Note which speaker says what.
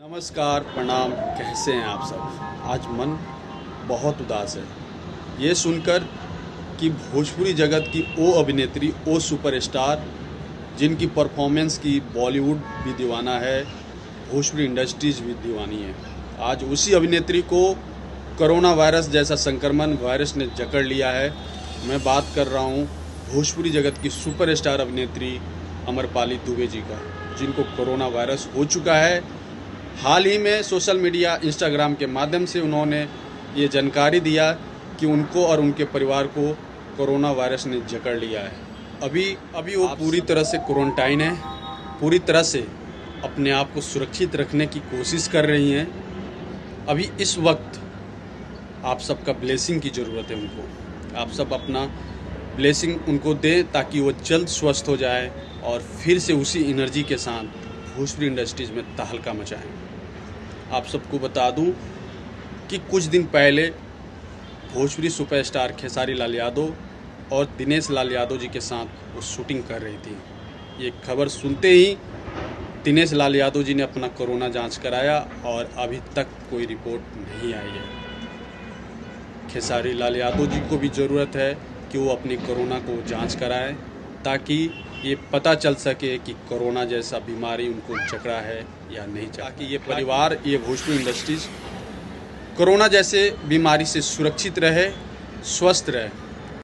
Speaker 1: नमस्कार, प्रणाम। कैसे हैं आप सब? आज मन बहुत उदास है ये सुनकर कि भोजपुरी जगत की वो अभिनेत्री, वो सुपरस्टार जिनकी परफॉर्मेंस की बॉलीवुड भी दीवाना है, भोजपुरी इंडस्ट्रीज भी दीवानी है, आज उसी अभिनेत्री को कोरोना वायरस जैसा संक्रमण वायरस ने जकड़ लिया है। मैं बात कर रहा हूँ भोजपुरी जगत की सुपरस्टार अभिनेत्री अमरपाली दुबे जी का, जिनको कोरोना वायरस हो चुका है। हाल ही में सोशल मीडिया, इंस्टाग्राम के माध्यम से उन्होंने ये जानकारी दिया कि उनको और उनके परिवार को कोरोना वायरस ने जकड़ लिया है। अभी वो पूरी तरह से क्वारंटाइन है, पूरी तरह से अपने आप को सुरक्षित रखने की कोशिश कर रही हैं। अभी इस वक्त आप सबका ब्लेसिंग की ज़रूरत है उनको। आप सब अपना ब्लेसिंग उनको दें ताकि वो जल्द स्वस्थ हो जाए और फिर से उसी एनर्जी के साथ भोजपुरी इंडस्ट्रीज़ में तहलका मचाएं। आप सबको बता दूं कि कुछ दिन पहले भोजपुरी सुपरस्टार खेसारी लाल यादव और दिनेश लाल यादव जी के साथ वो शूटिंग कर रही थी। ये खबर सुनते ही दिनेश लाल यादव जी ने अपना कोरोना जांच कराया और अभी तक कोई रिपोर्ट नहीं आई है। खेसारी लाल यादव जी को भी ज़रूरत है कि वो अपनी कोरोना को जांच कराएं ताकि ये पता चल सके कि कोरोना जैसा बीमारी उनको जकड़ा है या नहीं, ताकि ये परिवार, ये भोजपुरी इंडस्ट्रीज कोरोना जैसे बीमारी से सुरक्षित रहे, स्वस्थ रहे।